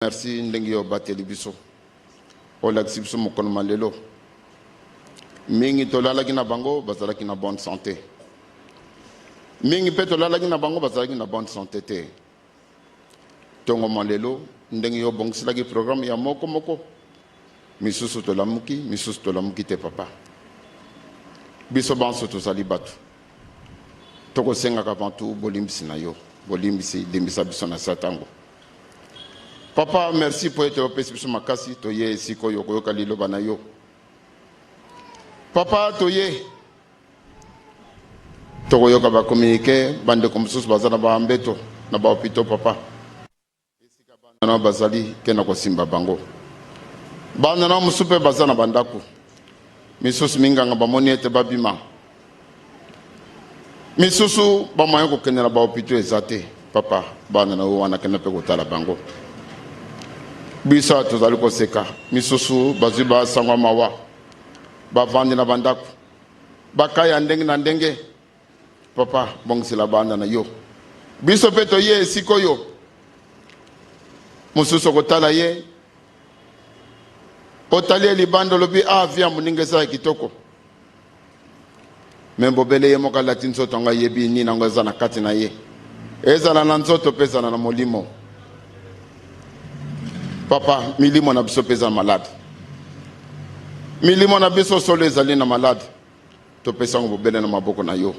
Merci ndenge yo bateli biso olakisi biso mokolo malelo mingi tolalaki na bango bazalaki na bonne santé mingi pe tolalaki na bango bazalaki na bonne santé te tongo malelo ndenge yo bongiselaki programme ya moko moko misusu tolamuki te papa biso banso tozali bato tokosengaka avant tout bolimbisi na yo bolimbisi limbisa biso na satango. Papa, merci pour être au Pessibiso Makasi, toye siko yoko yoka lilo banayo. Papa, toye toko yoka ba communiquer, bande komsus bazana ba ambeto, na ba opito papa. Esika banda na bazali kena ko simba bango. Banda na musupe bazana bandaku. Misusu minganga ba moni ete babima. Misusu ba moyo ko kenela ba opito ezate, papa, banda na wana kena pe ko tala bango. Bisa tozali koseka misusu bazwi basangwa mawa bavandi na bandako bakaya ndenge na ndenge papa bongisela banda na yo biso pe toye esika oyo mosusu kotala ye otali libanda lobi avia moninga eza ya kitoko me bobele ye moko alati nzoto ngo ayebi nini nango eza na kati na ye ezala na nzoto mpe ezala na molimo. Papa, milimo na biso pesa malade. Milimo na biso solo ezali na malade. To pesa ngo bobele na maboko na yo.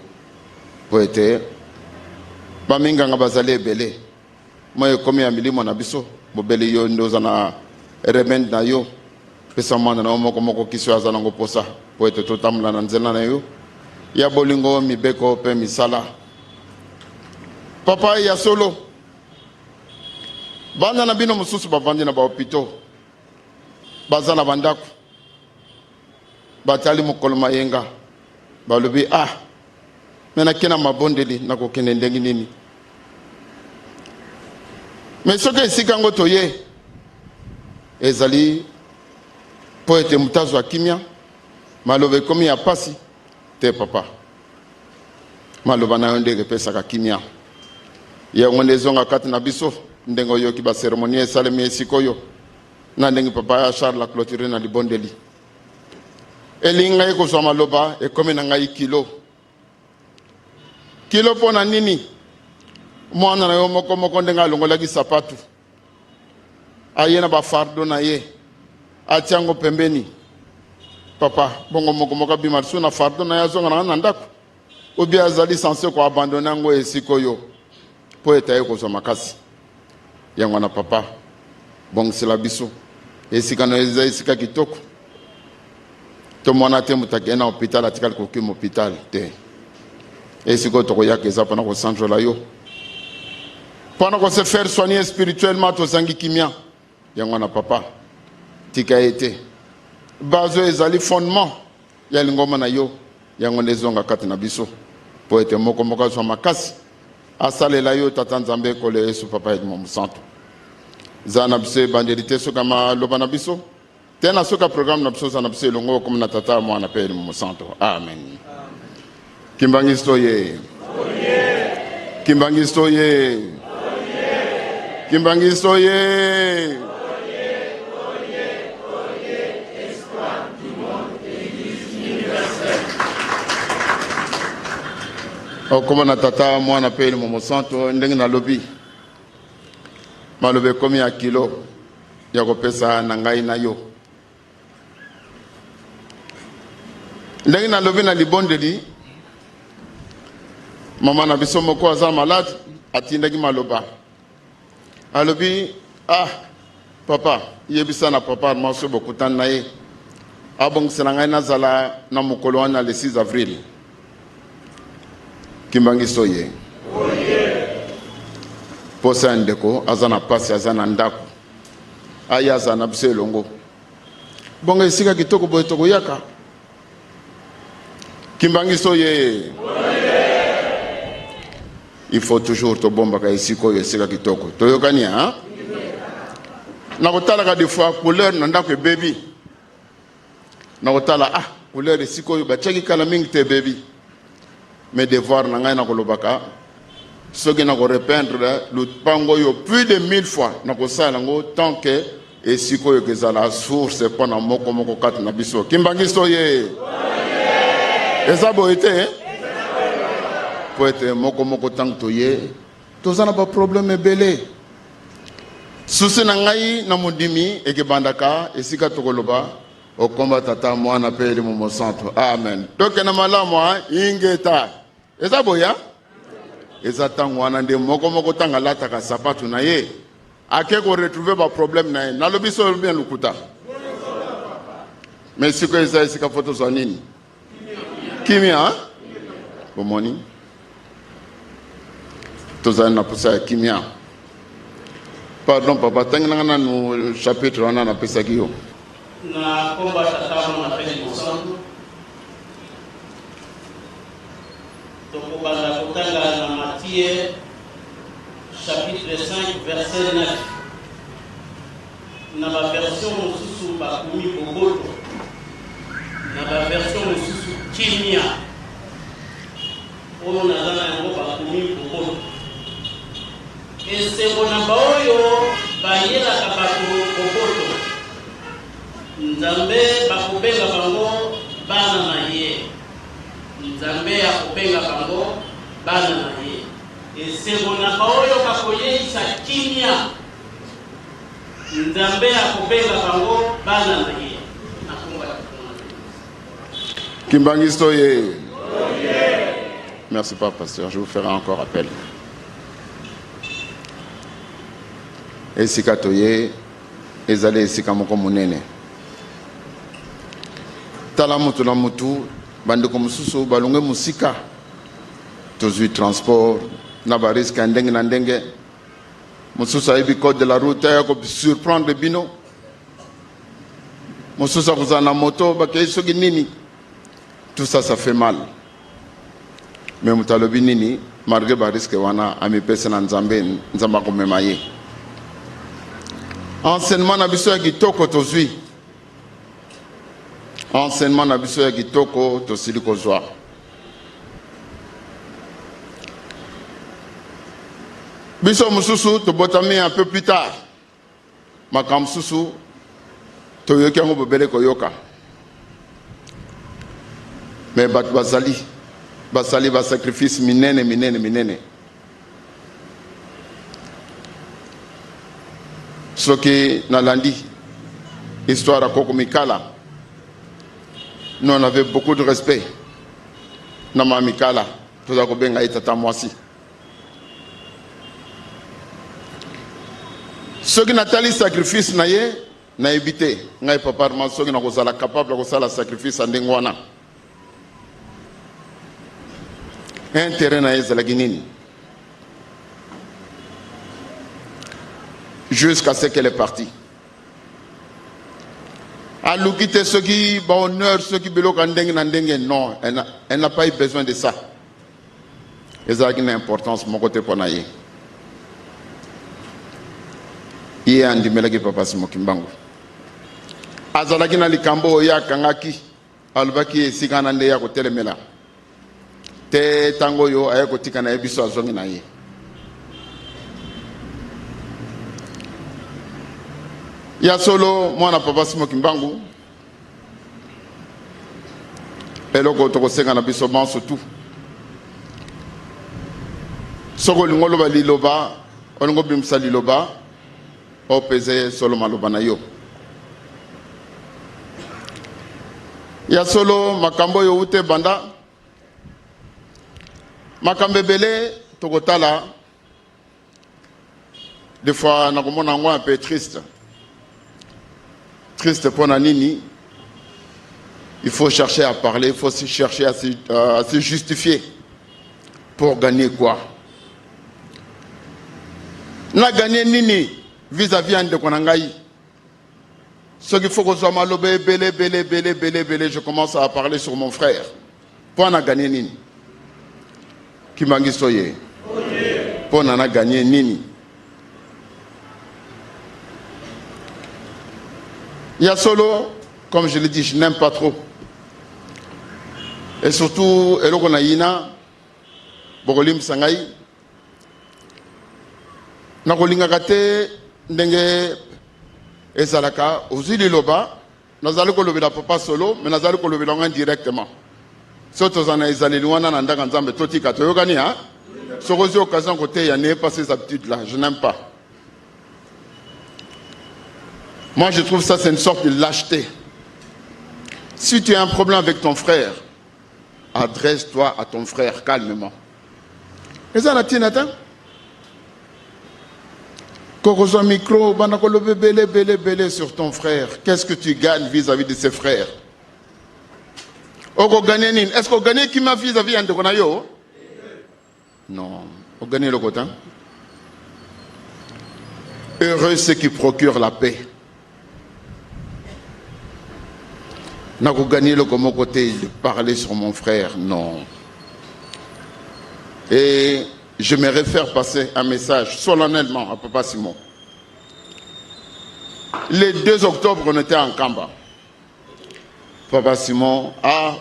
Poete baminga nga bazali ebele. Moye komi ya milimo na biso bobele yo ndoza na remend na yo. Pesa mwana na moko moko kiso azana ngo posa. Poete to tamla na nzela na yo. Ya bolingo mibeko pe misala. Papa ya solo banda na bino mususu bavandi na ba hopito bazana bandako batali mokolo mayenga balobi mena kena mabondeli na kokende ndenge nini me soki esika ngo toye ezali po ete mutazo ya kimia maloba ekomi ya pasi te papa maloba na yo ndenge epesaka kimia yango nde ezonga kati na biso ndengo yoki ba cérémonie esalemi esika oyo na ndenge papa ya Charles la clôture na libondeli elinga ekozwa maloba ekomi na ngai kilo mpona nini mwana na yo moko moko ndenge alongolaki sapatu aye na bafardo na ye atiango pembeni papa bongo moko moko abima lisu na fardo na ye azonga na ndako obi azali sanse ko abandone yango esika oyo po ete ekozwa makasi yango na papa bongisela biso esika no eza esika kitoko to mwana te mutaki na hôpital atikali koki hôpital te esika tokoyaka eza mpona kosanjola yo mpona kose faire soigner spirituellement tozangi kimia yango na papa tika ete bazo ezali fondement ya lingoma na yo yango nde ezonga kati na biso po ete moko moko azwa makasi asalela yo tata nzambe ekolo yesu papa edimo mosanto za na biso ebandelite soka maloba na biso te na soka programme na biso za na biso elongo komi na tata mwana mpe edimo mosanto amen. Kimbangi toye kimbangi toye kimbangi toye okoma na tata mwana pe mo mosanto ndenge na lobi malobe komi ya kilo ya kopesa na ngai na yo ndenge na lobi na libondeli mama na biso moko aza malade atindaki maloba alobi papa yebisa na papa maso bokutana na ye abongisela ngai nazala na mokolo wana le 6 avril kimbangi soye posa ndeko azana pasi azana ndako aya azana biso elongo bongo esika kitoko boye tokoyaka kimbangi soye il faut toujours tobombaka esika oyo esika kitoko toyokani na kotalaka des fois couleur na ndako ebebi na kotala couleur esika oyo batiaki kala mingi te ebebi mais devoir na ngai na kolobaka Ce qui n'a pas repeindre le pango yo plus de 1000 fois n'a pas ça lango tant que et si quoi que ça la source pour na moko kat na biso kimbangiso ye et ça boité pour être moko tant to ye to ça n'a pas problème belé souci na ngai na mudimi et que bandaka et si ka to koloba au combat tata moi na pele mo centre amen donc na malamu ingeta et ça boya eza tango wana nde moko tanga lataka sapatu na ye ake ko retrouver ba problème na ye nalobi so bien lukuta mais siko eza sika photo za nini kimia bomoni tozana na posa kimia pardon papa tanga na no chapitre wana na pesa kiyo na komba tatamu na pele mosantu donc banda kotanga na Matthieu chapitre 5 verset 9 na ba version mosusu ba kumi boboto na ba version mosusu kimia oyo nazana yango ba kumi boboto esengo na baoyo bayelaka bato boboto nzambe bakobenga bango bana na ye nzambe akobenga bango bana na ye esengo na baoyo bakoyeisa kimia nzambe akobenga bango bana na ye nakomba kimbangiso ye merci pas pasteur je vous ferai encore appel esika toye ezali esika moko monene tala mutu na mutu bandeko mususu balonge musika tozwi transport na ba risque ndenge na ndenge mususu ayebi code de la route ya ko surprendre bino mususu akuzana na moto bakei soki nini tout ça ça fait mal mais mutalobi nini malgré ba risque wana amipesa na nzambe nzamba komema ye enseignement na biso ya kitoko tozwi enseignement na biso ya kitoko tosili kozwa biso mususu tobotami un peu plus tard makambo mususu toyoki yango bobele koyoka mais bato basali basacrifice minene soki nalandi histoire ya koko mikala nous on avait beaucoup de respect na mamikala toza kobenga itata mwasi soki natali sacrifice na ye na ebite ngai papa ma soki na kozala capable kozala sacrifice ndenge wana intérêt na ye ezalaki nini jusqu'à ce qu'elle est partie alukite soki ba honneur soki beloka ndenge na ndenge non elle n'a pas eu besoin de ça ezalaki na importance mon côté pona ye ye andimelaki papa Simoki Mbangu azalaki na likambo ya kangaki alobaki esika na nde ya kotelemela te tango yo aye kotika na ye biso azongi na ye ya solo mwana papa Simoki Mbangu eloko tokosenga na biso banso tu soko lingo loba liloba olingo bimisa liloba opeze solo maloba na yo ya solo makambo yo ute banda makambo ebele tokotala des fois nakomona ngo un peu triste pour Nanini, il faut chercher à parler, il faut chercher à se justifier. Pour gagner quoi? Na gagné nini vis-à-vis de Konangaï. Ce qu'il faut que soit malobé, belé, je commence à parler sur mon frère. Pour na gagné nini? Qui m'a dit soyez? Pour na gagné nini? Il y a solo, comme je l'ai dit, je n'aime pas trop. Et surtout, Eloko Naïna, Bogolim Sangaï, na kolingaka te ndenge ezalaka ozwi liloba nazali kolobela papa solo mais nazali kolobela ngo indirectement so tozala na ezaleli wana na ndaka nzambe totika toyokani ha soki ozwi occasion koteya n'ayez pas ces habitudes là, je n'aime pas. Moi je trouve ça c'est une sorte de lâcheté. Si tu as un problème avec ton frère, adresse-toi à ton frère calmement. Et ça, la tienne, Korozo micro, banakolo belé sur ton frère. Qu'est-ce que tu gagnes vis-à-vis de ses frères? Est-ce qu'on gagne qui m'a vis-à-vis de Konayo? Non. On gagne le côté. Heureux ceux qui procurent la paix. N'a pas gagné le côté de parler sur mon frère, non. Et j'aimerais faire passer un message solennellement à Papa Simon. Le 2 octobre, on était en Kamba. Papa Simon,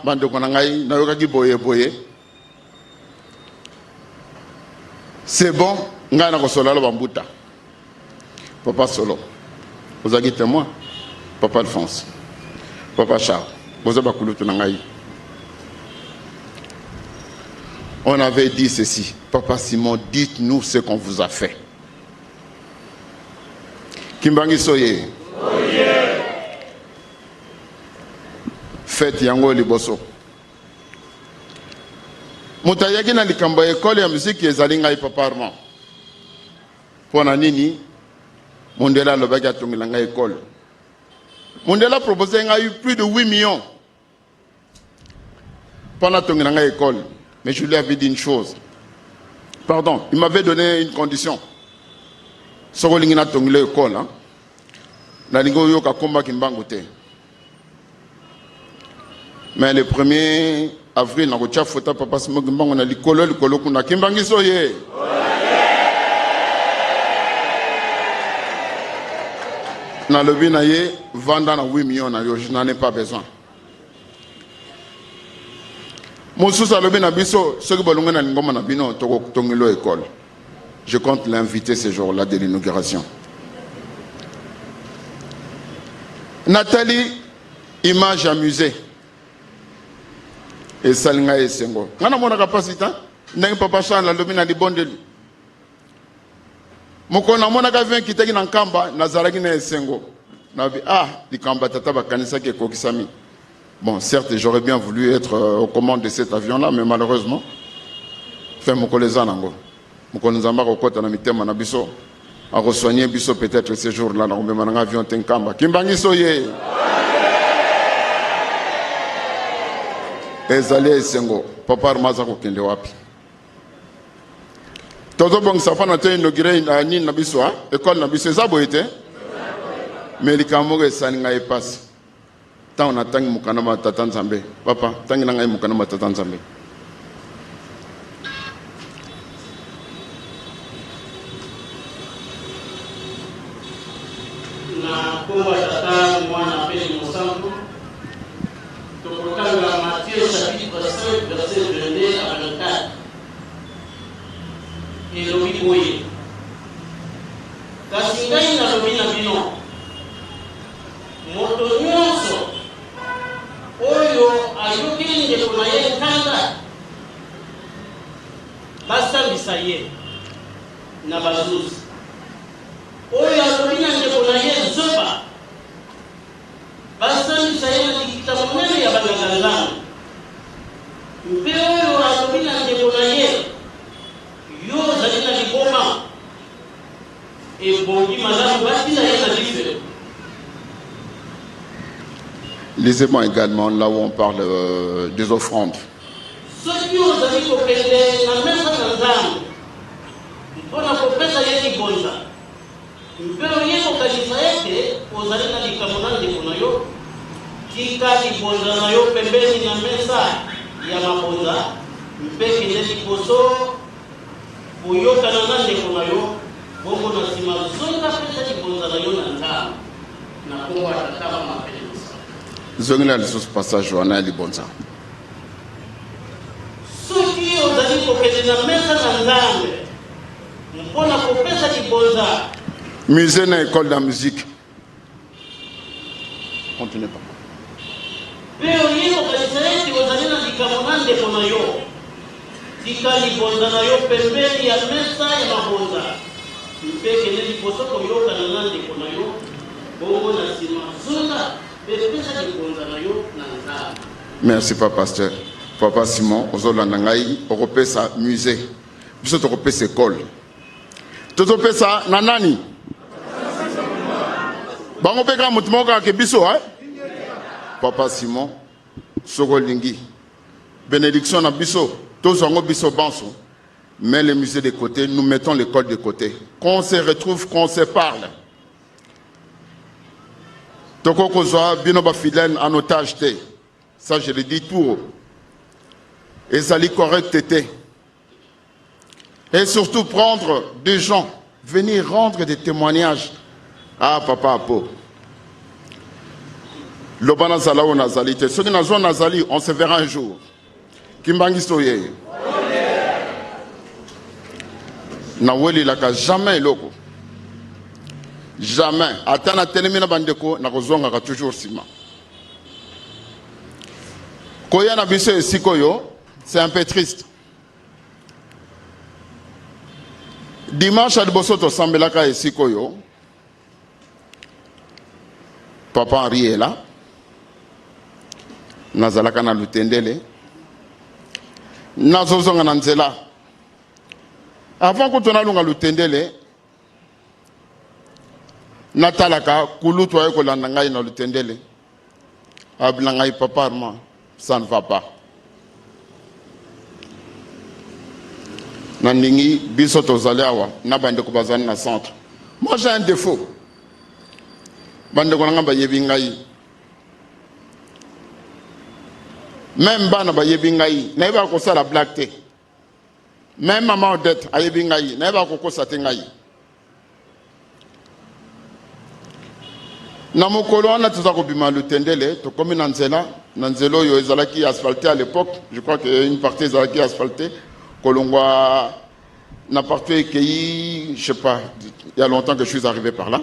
bande konangai, na yokaki boye. C'est bon, nga na kosola lo bambuta. Papa Solo, vous avez témoin. Papa Alphonse. Papa Charles, on avait dit ceci. Papa Simon, dites-nous ce qu'on vous a fait. Kimbangi Soye. Faites Yango Liboso. Moutayaki na likamba école ya musique ezalinga papa Armand. Pona nini? Mondela lobaki atongilanga école. Mondela proposé a eu plus de 8 millions pendant ton école. Mais je lui avais dit une chose. Pardon, il m'avait donné une condition. Sorolingina ton école. Na lingo yoka komba kimbangote. Mais le 1er avril, na kocha fota papa Simon kimbango na likolo kuna kimbangi soye. Na lebi na ye vanda na 8 millions na yo, je n'en ai pas besoin. Moussousa lebi na biso soki bolongo na lingoma na bino tongilo école. Je compte l'inviter ce jour-là de l'inauguration. Nathalie, image amusée. Et Salinga et Sengo. Ngana mona capacité, n'ai papa Chan la lebi na libondeli. Mokona mona ka vient kitaki na Nkamba nazaraki na Sengo. Nabi likamba tata bakanisa ke kokisami. Bon, certes, j'aurais bien voulu être aux commandes de cet avion-là, mais malheureusement, fait mon collègue Zanango. Mon collègue Zanango, côté na mitema na biso, a resoigné biso peut-être ce jour-là, dans un avion Tenkamba. Kimbangi soye. Ezali Sengo, papa Armazako kende wapi. Todo bong safana te inauguré ni na biso, école na biso zabo ete. Mais les camours saninga e passe. Tant on attend mukanama tatanzambe. Papa, tant il nanga mukanama tatanzambe. Na kumba tata mwana peli musangu. Tokotanga Matthieu chapitre 5 verset 22 à 24. Et lobi boye. Kasi ngai na lobi na bino. Moto nyonso oyo ayoki ndeko na ye nkanda basambisa ye na bazuzi oyo alobi na ndeko na ye zoba basambisa ye na likita monene ya banganga-nzambe mpe oyo alobi na ndeko na ye yo ozali na liboma ebongi malamu batina ye na life. Lisez-moi également là où on parle des offrandes. Zongina le passage Joana Libonza. Soki ozali kokende na mesa na Nzambe mpona kopesa libonza musée na école de musique. Continuez pas. pe oyi kokanisa eti ozali na likambo na ndeko na yo tika libonza na yo pembeni ya mesa ya mabonza mpe kende liboso koyokana na ndeko na yo bongo na nsima zonga pe pesa libonza na yo na nzambe. Merci pas pasteur. Papa Simon ozolanda ngai okopesa musée biso tokopesa école tozopesa na nani bango mpe kaka motu moko kaka biso Papa Simon sokolingi bénédiction na biso tozwango biso banso mets les musées de côté, nous mettons l'école de côté, qu'on se retrouve, qu'on se parle. Toko kozwa bino ba fidèle en otage te. Ça je le dis tout haut. Et ça li correct était. Et surtout prendre des gens, venir rendre des témoignages. Ah papa Apo. Lobana zala ou nazali te. Ceux qui nazwa nazali, on se verra un jour. Kimbangi soye. Na weli laka jamais loko. Jamais. Atana telemina bandeko na kozonga ka toujours sima. Koya na biso esikoyo, c'est un peu triste. Dimanche à Bosoto Sambelaka esikoyo. Papa Henri est là. Nazalaka na lutendele. Nazozonga na nzela. Avant que tu n'alunga lutendele, natalaka kulutu ayo kolanda ngai na lutendele. Abla ngai papa arma, ça ne va pas. Nandingi biso tozali awa na bande ko bazani na centre. Moi j'ai un défaut. Bande ko nga ba yebi ngai. Même bana ba yebi ngai, na ba ko sala black te. Même maman Odette ayebi ngai, na ba ko ko sate ngai. Na mokolo wana tuza ko bima lutendele, to komi na nzelo yo ezalaki asphalté à l'époque, je crois que une partie ezalaki asphaltée. Kolongwa n'a partout écueilli, je sais pas, il y a longtemps que je suis arrivé par là.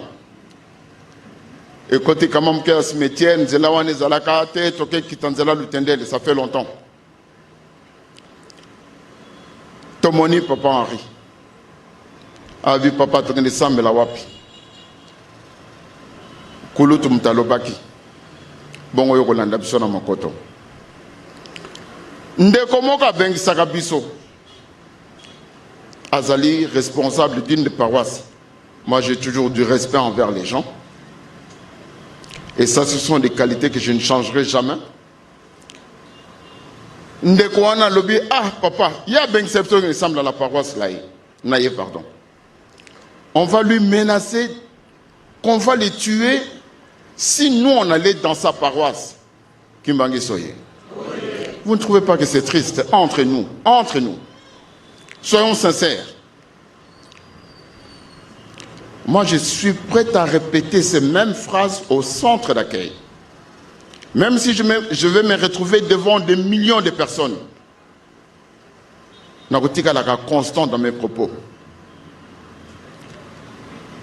Et côté quand même que cimetière, nzela wana ezalaka te, toke kitanzela lutendele, ça fait longtemps. Tomoni papa Henri. Avi papa tokende sambela wapi. Kulutu mtalobaki. Bongo yoko landa biso na makoto. Ndeko moka bengisaka biso. Azali, responsable d'une des paroisses. Moi, j'ai toujours du respect envers les gens. Et ça, ce sont des qualités que je ne changerai jamais. Ndeko wana lobi, ah papa, il y a ben septembre qui ressemble à la paroisse là. Naïe, pardon. On va lui menacer qu'on va les tuer si nous on allait dans sa paroisse. Kimbangi Soye. Vous ne trouvez pas que c'est triste? Entre nous. Soyons sincères. Moi, je suis prêt à répéter ces mêmes phrases au centre d'accueil. Même si je vais me retrouver devant des millions de personnes. Je suis constant dans mes propos.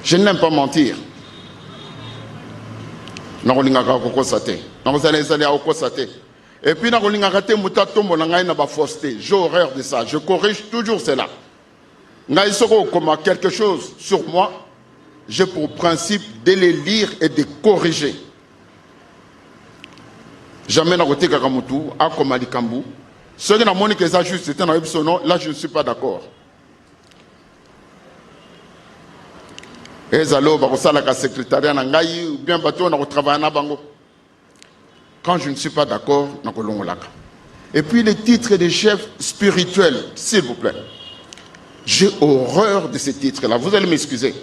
Je n'aime pas mentir. Et puis, j'ai horreur de ça. Je corrige toujours cela. Comme quelque chose sur moi, j'ai pour principe de les lire et de corriger. Jamais na kote kakamutu, a comme alikambu. Ceux qui n'ont pas que ça juste, c'était dans son là je ne suis pas d'accord. Et zalo, bakosala ka secrétariat na ngai, ou bien bateau na travailler na bango. Quand je ne suis pas d'accord, na kolongolaka. Et puis les titres de chef spirituel, s'il vous plaît. J'ai horreur de ces titres-là. Vous allez m'excuser.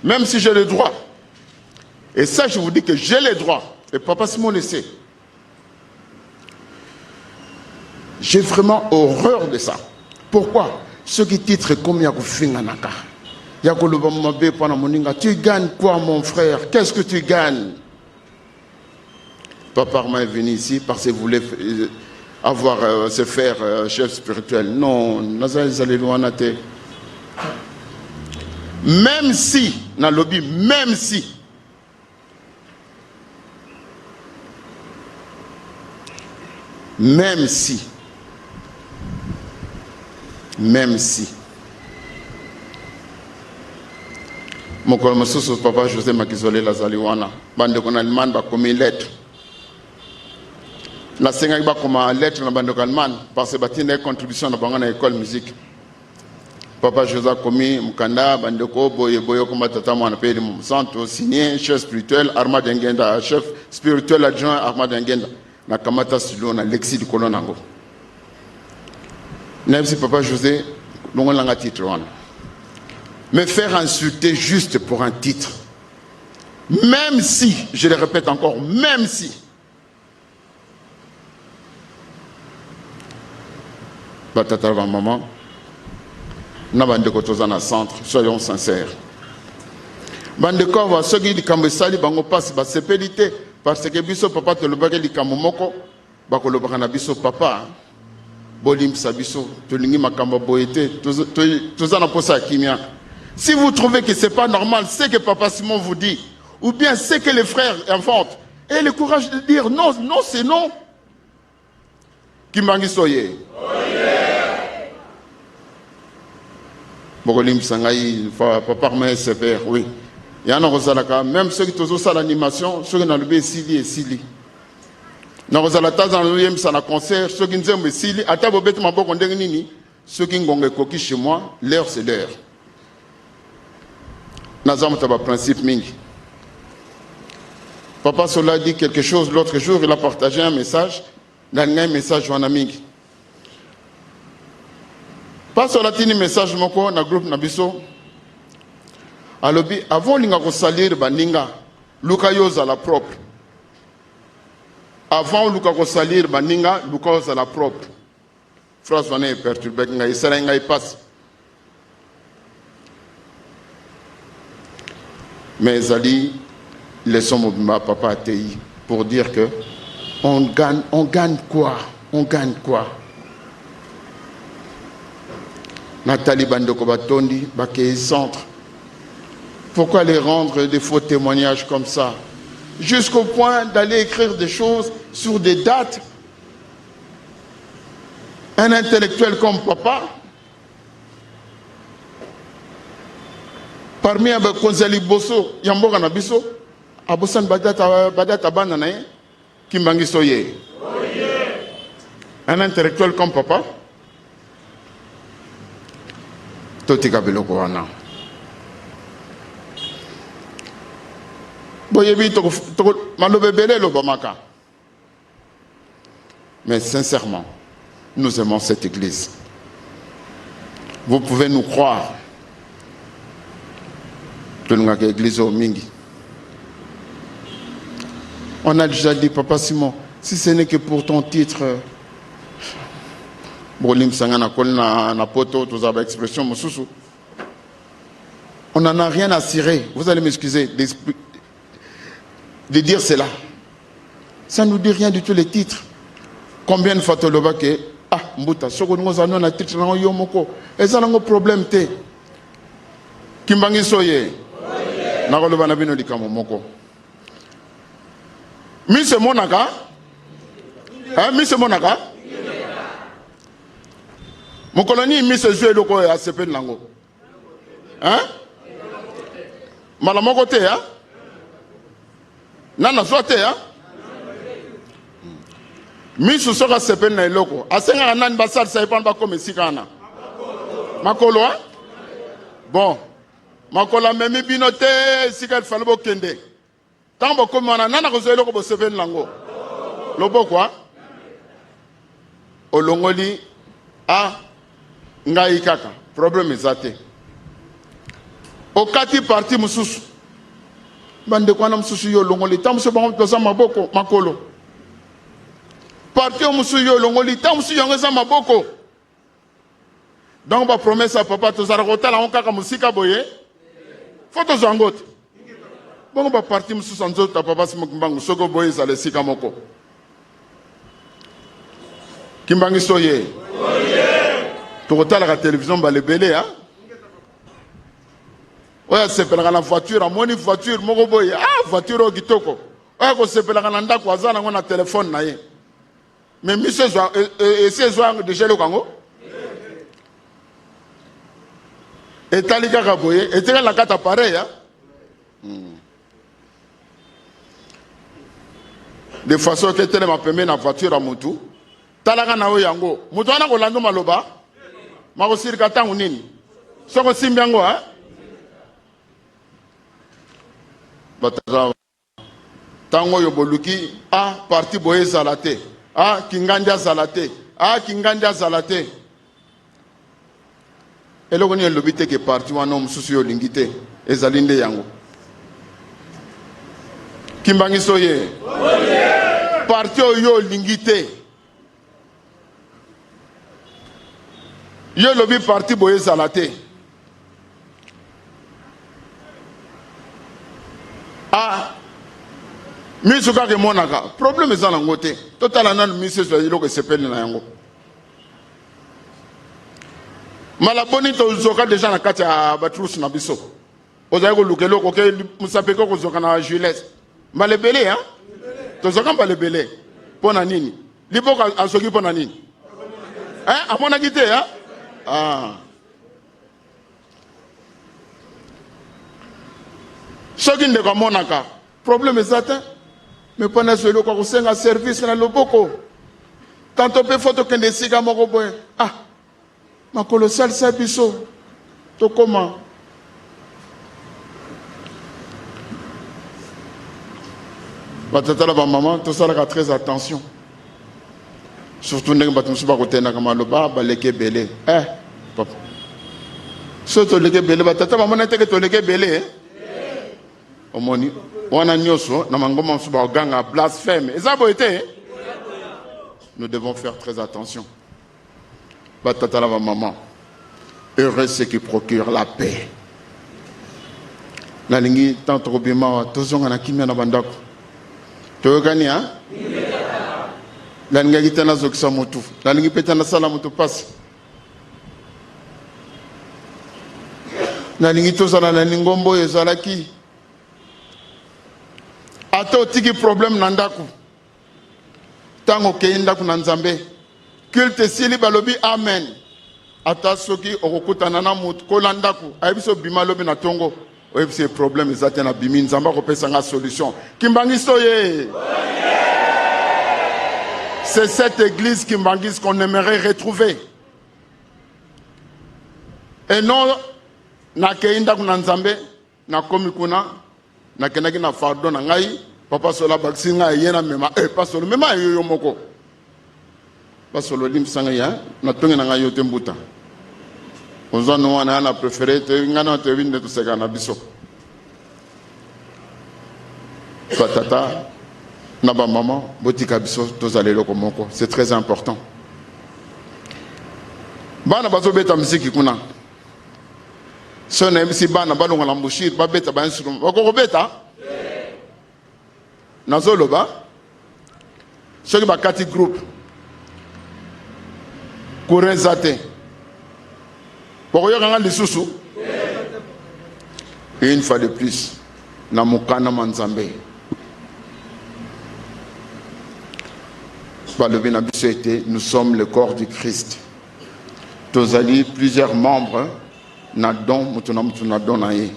Même si j'ai le droit. Et ça, je vous dis que j'ai les droits. Et papa Simon le sait. J'ai vraiment horreur de ça. Pourquoi? Ceux qui titrent comme Yakufinganaka. Yakulubamabe Panamoninga. Tu gagnes quoi, mon frère? Qu'est-ce que tu gagnes? Papa Armand est venu ici parce qu'il voulait avoir, se faire chef spirituel. Non, Nazal Zalelouanate. Même si, dans le lobby, même si, mon collègue papa José Makizole Lazaliwana, bande qu'on Allemagne, ba comme lettre. La Sénégal ba comme lettre dans bande Allemagne, parce que bâtir des contributions dans l'école musique. Papa José Komi Mukanda, bande ko boye comme tata mo appelé mon centre signé chef spirituel Armand Ngenda, chef spirituel adjoint Armand Ngenda. Na kamata studio na Lexi du Colonango. Même si papa José, nous avons un titre. Me faire insulter juste pour un titre. Même si, je le répète encore, même si. Batata maman, nous avons un centre, soyons sincères. Bandeko va ceux qui disent bango passe ba sepelité parce que biso papa te le bagay likamomoko ba ko le bagana biso papa. Bolim sabiso, tolingi makamba boete, tozana posa kimia. Si vous trouvez que c'est pas normal, c'est que papa Simon vous dit, ou bien c'est que les frères inventent, et le courage de dire non, non c'est non. Kimbangi soye. Bolim sangai, papa me sévère, oui. Il y en a rosalaka, même ceux qui ont ça l'animation, ceux qui ont le sili et sili. Na rozalata dans le yem sana concert ceux qui nzembe sili ata bobete maboko ndenge nini ceux qui ngonge koki chez moi l'heure c'est l'heure nazam taba principe mingi. Papa Sola dit quelque chose l'autre jour, il a partagé un message dans un message wana mingi. Pas Sola tini message moko na groupe na biso alobi avant linga ko salir baninga luka yoza la propre. Avant Luka ko salir baninga Luka oza la propre. Phrase wana est perturbée nga isala nga passe. Mais Ali laissons mon papa ATI pour dire que on gagne quoi? On gagne quoi? Nathalie Bandoko Batondi, Baké Centre. Pourquoi les rendre des faux témoignages comme ça? Jusqu'au point d'aller écrire des choses sur des dates. Un intellectuel comme papa, parmi les Konzali Bosso, Yamboga Nabiso, Abosan Badata Bananae, Kimbangi Soye. Un intellectuel comme papa, Totika Beloko Wana. Mais sincèrement, nous aimons cette église. Vous pouvez nous croire. On a déjà dit, Papa Simon, si ce n'est que pour ton titre, on n'en a rien à cirer. Vous allez m'excuser de dire cela. Ça ne nous dit rien du tout les titres. Combien de fois tu l'as dit? Ah, Mbouta, ce que nous avons un titre, nous avons un problème. Kimbangi soye. Nakoloba na bino likamo moko. Mise monaka? Mise monaka? Mokoloni mise zwe loko ya sepen lango. Malamoko te ya? Nana sote ya? Misu soka sepen na eloko. Asenga nani basal sa ipan ba kome sikana. Makolo ha? Bon. Makola memi binote sika falbo kende. Tambo kome wana nana ko eloko bo sepen lango. Lobo kwa? Olongoli a ngai kaka. Problème ezate. Okati parti mususu. Bande kwa na mususu yo longoli tamso ba mtoza maboko makolo. Parti mususu yo longoli tamso yongeza maboko. Donc ba promesse à papa to zarakota la onka ka musika boye. Foto zangote. Bon ba parti mususu nzota papa simokimbangu soko boye za le sika moko. Kimbangi soye. Oye. To kotala la télévision ba le belé hein. oya sepelaka na voiture amoni voiture moko boye voiture oyo kitoko oya kosepelaka na ndako aza nango na telefone na ye mais miso esi ezwa deja eloko yango etali kaka boye etikali na kati appareil de façon ke telema pembeni na voiture ya mutu talaka na oyo yango mutu wana kolanda maloba makosirika ntango nini soko osimbi yango batata ntango oyo boluki parti boye ezala te kingandi azala te kingandi azala te eloko nini elobi te ke parti wana mosusu yo olingi te ezali nde yango kimbangiso ye parti oyo yo olingi te yo elobi parti boye ezala te miso kaka emonaka problème eza nango te totala nanu miso ezwa eloko esepeli na yango malaboni tozoka deja na kati ya batrousse na biso ozali koluka eloko ke mosapeki okozoka na jules mbala ebele tozoka mbala ebele mpo na nini liboka azoki mpo na nini amonaki te soki ndeko amonaka problème eza te mais mpo na eloko akosenga service na loboko tanto mpe fo tokende esika moko boye makolo salisa biso tokoma batata na bamama tosalaka très attention surtout ndenge bato mosusu bakotendaka maloba baleki ebele papa so toleki ebele batata bamona teke toleki ebele omoni wana nyonso na mangoma mosusu bakoganga blasphème eza boye te nous devons faire très attention batata na bamama heureux ceux qui procurent la paix nalingi tant tokobima tozonga na kimia na bandako toyokani nalingaki te nazokisa motu nalingi mpe te nasala motu mpasi nalingi tozala na lingombo oyo ezalaki ata otiki problème na ndako ntango okei ndako na nzambe culte esili balobi amen ata soki okokutana na motu kola ndako ayebi so bima lobi na tongo oyebi se problème eza te na bimi nzambe akopesanga solution kimbangiso ye c'est cette église Kimbangis qu'on aimerait retrouver et non na keinda kuna nzambe na komi kuna na kenaki na fardo na ngai papa sola baksinga yena mema pasolo mema yo moko pasolo limsanga ya na tongi na ngai yote mbuta ozano wana na préféré te ngana te vinde to seka na biso batata na ba maman botika biso tozalelo ko moko c'est très important bana bazobeta muziki kuna so na MC bana balonga la mbushir babeta ba instrument bakoko beta nazoloba soki bakati groupe kurenzate bokoyoka nga lisusu une fois de plus na mukana manzambe balobi na biso ete nous sommes le corps du Christ tozali plusieurs membres na don mutu na don na ye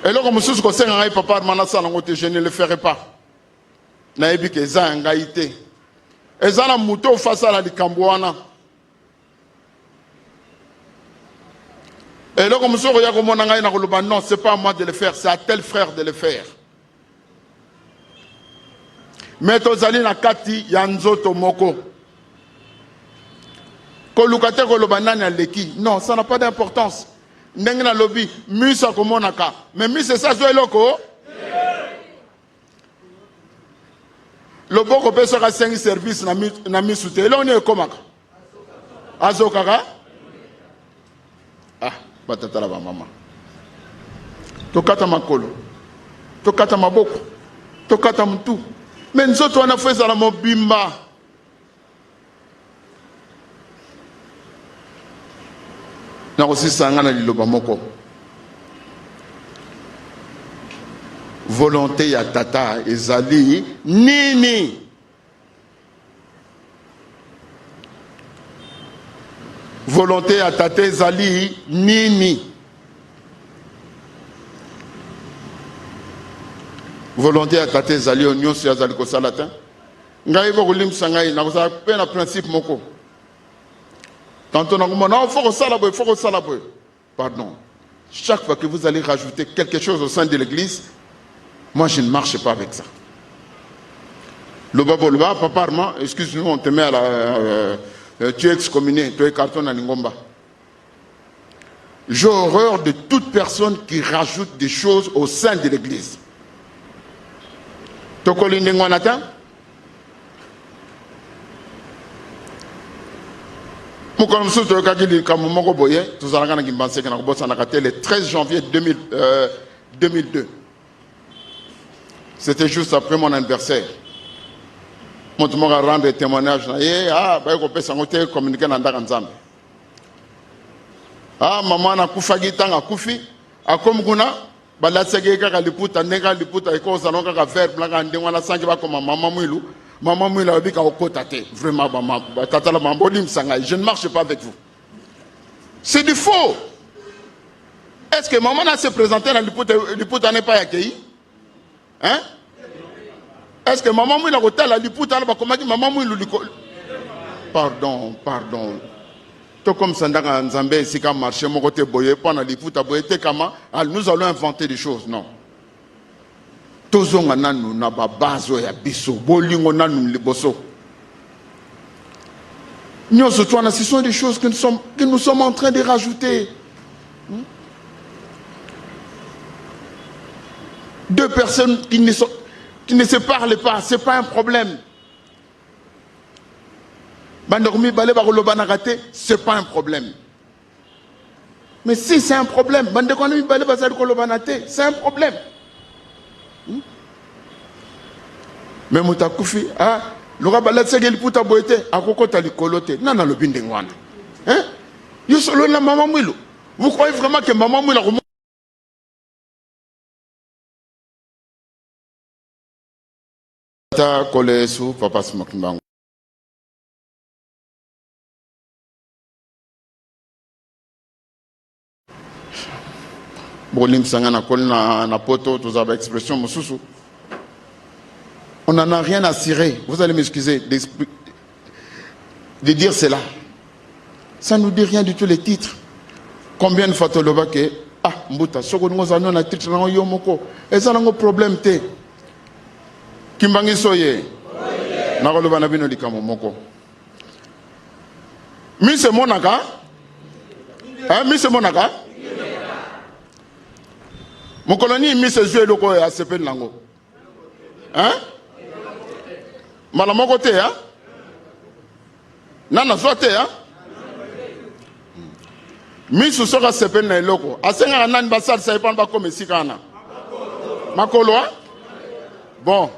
eloko mosusu kosenga ngai papa mana sala ngo te je ne le ferai pas nayebi ke eza ya ngai te eza na moto ofasala likambo wana eloko mosusu koya komona ngai na koloba non c'est pas à moi de le faire c'est à tel frère de le faire mais tozali na kati ya nzoto moko koluka te koloba nani aleki non ça n'a pas d'importance ndenge na lobi misa komonaka mais misa esa zo eloko loboko mpe soki asengi service na misu te eloko nini ekomaka azokaka batatala bamama tokata makolo tokata maboko tokata mutu me nzoto wana fo ezala mobimba na aussi sanga na liloba moko. Volonté ya tata ezali nini? Volonté ya tata ezali nini? Volonté ya tata ezali nyonso yazali kosala te. Ngai bo kolimisa ngai na kosala pe na principe moko. Tantôt na komona faut kosala boy, faut kosala boy. Pardon. Chaque fois que vous allez rajouter quelque chose au sein de l'église, moi je ne marche pas avec ça. Le baba papa, excuse-nous, on te met à la tu es excommunié, tu es carton à Lingomba. J'ai horreur de toute personne qui rajoute des choses au sein de l'église. Tokoli Ndengwanata. Le 13 janvier 2002. C'était juste après mon anniversaire. Je suis rendre témoignage. Maman a kufagi tanga kufi. Akomguna balatsege kaka liputa nega liputa iko zalonga ka verbe blanca ndengwana sangi ba comme maman mwilu. Maman mwilu abika okota te. Vraiment tata la mambolim sanga. Je ne marche pas avec vous. C'est du faux. Est-ce que maman a se présenté dans liputa n'est pas accueilli? Hein? Est-ce que maman mwilu a la liputa ba comme maman mwilu Pardon. Tout comme ça, Nzambé, si comme marché, mon côté boyé, pendant les poutres boyé, nous allons inventer des choses, non. Tous on a nous na babazo ya biso, bolingo na nous liboso. Nous ce sont des choses que nous sommes en train de rajouter. Deux personnes qui ne se parlent pas, c'est pas un problème. C'est pas un problème. Mais si c'est un problème, c'est un problème. Mais Moutakoufi, Laura Balatsegel Pouta Boete, Akokota Likolote, Nana le Bindengwana. Hein? Yusolo la maman Mouilou. Vous croyez vraiment que maman Mouilou a collé sous Papa Smokimbango. On n'en a rien à cirer. Vous allez m'excuser de dire cela. Ça ne nous dit rien du tout les titres. Combien de fois tu le vois que Mbouta, ce que nous avons un titre, nous avons un problème. Kimbangi Soye. Mise Monaka. Mise Monaka. Mon colonie mis ses yeux locaux à ce peu de langue. Hein? Malamoko te, hein? Nana sote, hein? Mis sous ce à ce peu de locaux. A ce moment-là, l'ambassade, ça ne pas comme ici. Makolo, hein? Bon.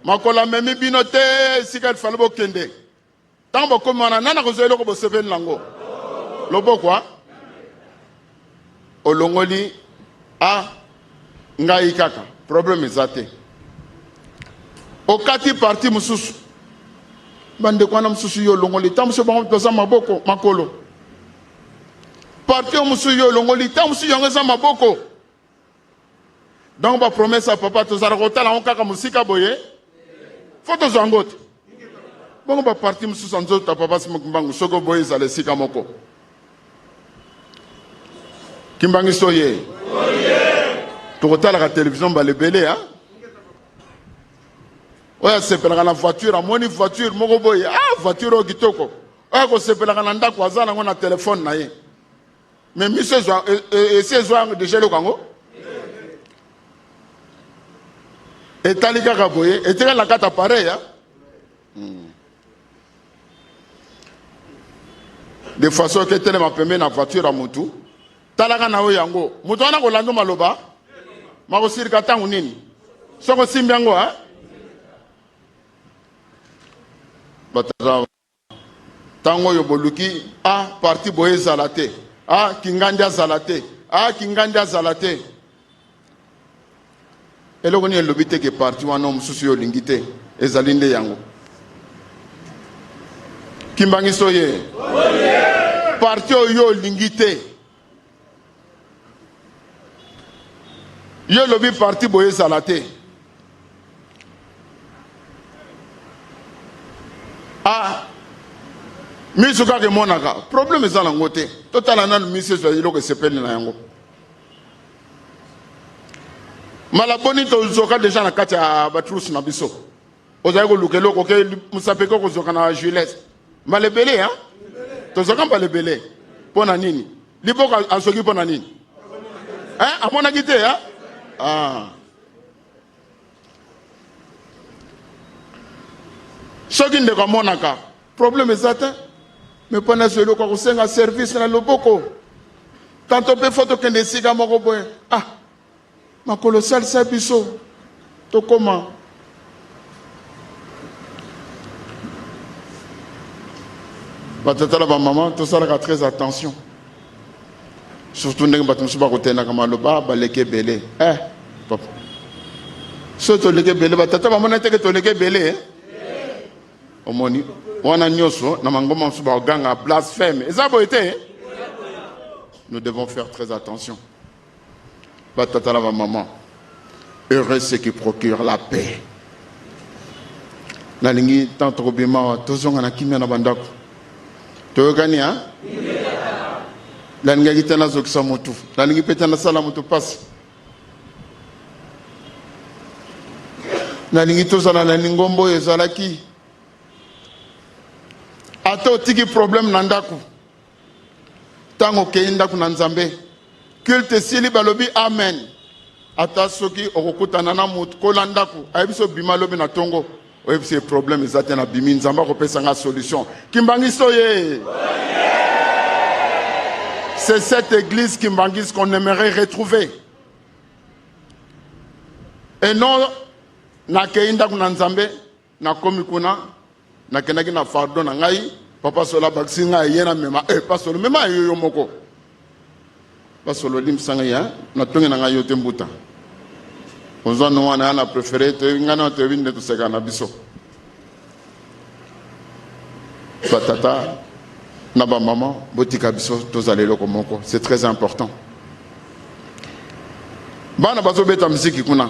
Makolo, même binote, si qu'elle fallait au Kende. Tant que comme on a nana que locaux pour ce peu de langue. Lobo quoi? Olongoli, ngai kaka problème ezate okati parti mususu bande kwana mususu yo longoli tamuso bango toza maboko makolo parti mususu yo longoli tamuso yo ngeza maboko donc ba promesse à papa tozara kotala on kaka musika boye photo zangote bongo ba parti mususu nzota papa simbangu soko boye za lesika moko kimbangi soye tu regardes la télévision, bah le belé, hein? Ouais, c'est pour la voiture, à mon voiture, mon boy, voiture au gitoko. Ouais, c'est pour la nanda quoi, ça, on a téléphone, naïe. Mais monsieur, et c'est joueur de gelo kango. Et talika kaboye, et t'es la carte pareil, hein? De façon que t'es ma permis la voiture à Moutou. Talaka na oyango. Moutou ana kolando maloba. Marosir Katang Nini. Soko Simbiango, hein? Tango Yoboluki, parti Boé Zalate. Ah, Kingandi Azalate. Ah, Kingandi Azalate. Et là, on est le but qui est parti, on a un souci lingité. Et Zalinde Yango. Kimbangi Soye. Parti yo lingité. Yo lobby parti boye Zalate. Ah, misuka ke monaka. Problème est dans la ngote. Total anan mise so yilo ke sepeli na yango. Malaboni to zoka déjà na kati ya batrus na biso. Ozayi ko lukelo ko ke musapeko ko zoka na Juliette. Malebele hein? To zoka malebele. Pona nini? Liboka asoki pona nini? Hein? Amona kite hein? Ah. Soki ndeko monaka. Problème est atteint. Mais pendant ce temps, on a un service dans le boko. Quand on peut faire des sigas, ah, ma colossale sabiso. To comment? Ma maman, tout ça, a très attention. Surtout, nous avons dit que nous avons dit belé. Eh, papa. Surtout, nous avons dit que maman était que tu belé. Omoni. On a nyoso, na mangoma msuba ganga blasphème. Et ça boité. Nous devons faire très attention. Batata la maman. Heureux ceux qui procurent la paix. Na lingi tanto bima tozonga na kimya na bandako. Toyokani hein? La lingi kitana zokisa mutu. La lingi petana sala mutu passe. Na lingi tozana na lingombo ezalaki. Ato tiki problème nandaku. Tango ke indaku nanzambe. Culte sili balobi amen. Ata soki okukuta nana mutu kolandaku. Aibiso bima lobi na tongo. Oyebi problème ezate na bimi nzamba ko pesa nga solution. Kimbangi soye. C'est cette église Kimbangis qu'on aimerait retrouver. Et non na ke indaku nanzambe na komikuna. Na kenaki na fardo na ngai papa sola baksi ngai yena mema pas solo mema yo moko pas solo lim sanga ya na tongi na ngai yo tembuta onzo no wana na préféré te ngana te vinde to seka na biso batata na ba maman botika biso tozalelo ko moko c'est très important. Bana bazo beta muziki kuna.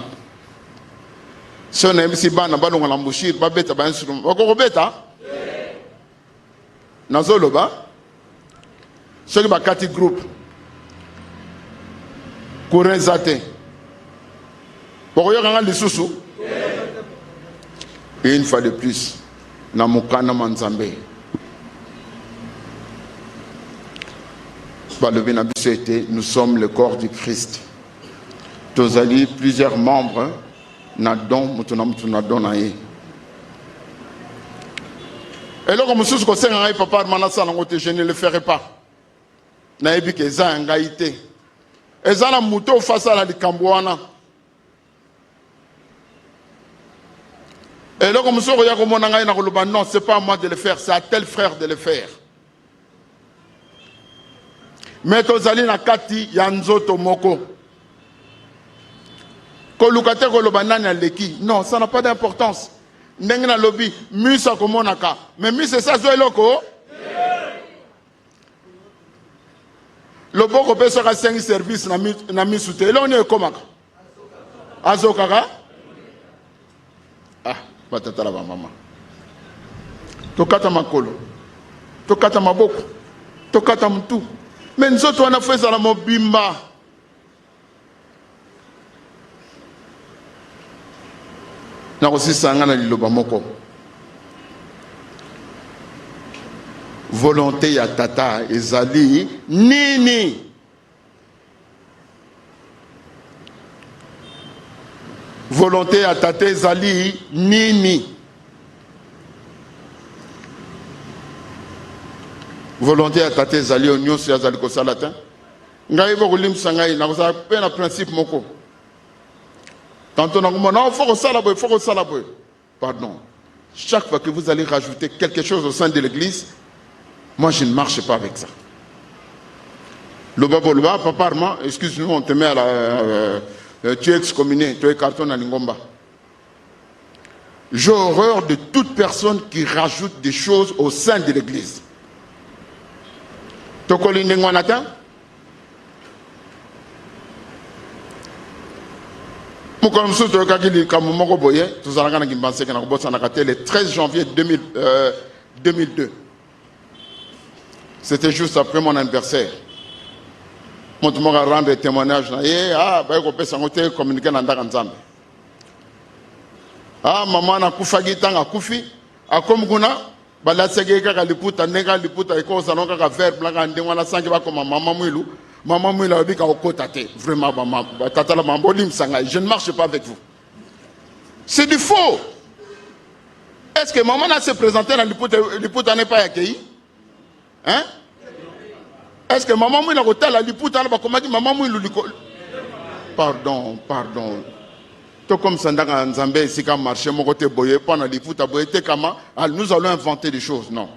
Si on aime si bana balonga la mouchir ba beta ba instrument bako beta nazolo ba soki ba kati groupe kurenzate bako yoka lisusu et une fois de plus na mukana manzambe balobi na biso ete nous sommes le corps du Christ. Tozali plusieurs membres na don mutuna don na ye. Et là comme sous ko senga ngai papa manasa na ngote je ne le ferai pas. Na yebi ke za ngaite. Ezala muto face à la likambwana. Et là comme sous ko ya ko mona ngai na ko loba non, c'est pas à moi de le faire, c'est à tel frère de le faire. Mais tozali na kati ya nzoto moko. Non, ça n'a pas d'importance. Ndengena lobby, musa komonaka. Mais musa ça zo eloko. Le boko peso ka 5 services na misute. Là on est komaka. Azokaka. Ah, batata la maman. Tokata makolo. Tokata maboko. Tokata mtu. Mais nzoto wana feza la mobimba. Na aussi sangana liloba moko. Volonté ya tata ezali nini? Volonté ya tata ezali nini? Volonté ya tata ezali onyoso yazali ko salata. Ngai bo kulimsa ngai na ko sa pe na principe moko. Tantôt, il faut que ça pardon. Chaque fois que vous allez rajouter quelque chose au sein de l'église, moi je ne marche pas avec ça. Le Babolba, papa Armand, excuse-nous, on te met à la... tu es excommunié, tu es carton à Lingomba. J'ai horreur de toute personne qui rajoute des choses au sein de l'église. Tokoli Ndengwanata? Le 13 janvier 2002. C'était juste après mon anniversaire. Je suis rendre des témoignages. Maman a kufagi tanga kufi. Comme kuna, balasegeka kaliputa nenga liputa iko sanoka ka verbe blanca ndengwana sangi ba comme maman mwilu. Maman mwilu abika okota te. Vraiment maman, tata la mambo limsanga. Je ne marche pas avec vous. C'est du faux. Est-ce que maman a se présenté dans liputa n'est pas accueilli? Hein? Est-ce que maman mwilu a kota la liputa ba comme dit maman mwilu liko? Pardon. Tout comme ça, Nzambé, si quand marché, mon côté boyé, pendant les foot à boyé, nous allons inventer des choses, non.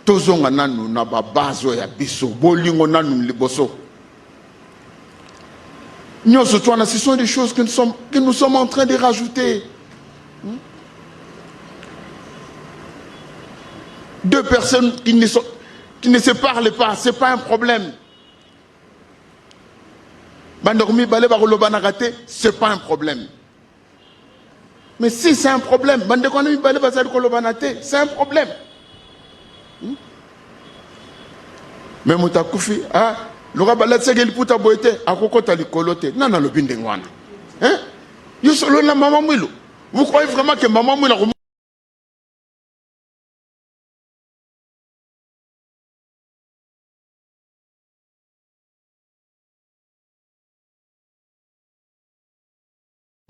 Tozonga nanu na babazo ya biso, bolingo nanu liboso. Nous, ce sont des choses que nous sommes en train de rajouter. Deux personnes qui ne se parlent pas, ce n'est pas un problème. C'est pas un problème. Mais si c'est un problème, c'est un problème. Mais Moutakoufi, le rabalat segel puta boete, à kokota li kolote, non, le bindengwana. Hein? La maman Mouilou. Vous croyez vraiment que maman Mouilou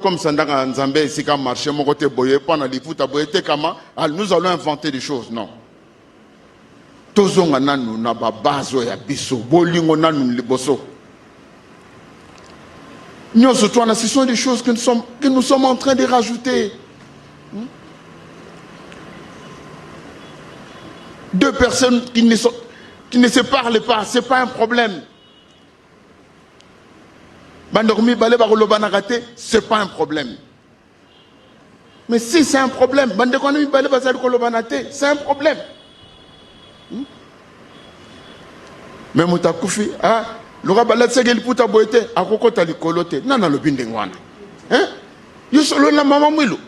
comme ça, Nzambé, si quand marché, mon côté boyé, pendant les foot à boyé, nous allons inventer des choses, non. Tozonga nanu na babazo ya biso, bolingo nanu liboso. Nous, ce sont des choses que nous sommes en train de rajouter. Deux personnes qui ne se parlent pas, ce n'est pas un problème. C'est pas un problème. Mais si c'est un problème, c'est un problème. Mais Moutakoufi, le rabalat segel puta boete, à kokota li kolote, non, le bindengwana. Hein? La maman Mouilou.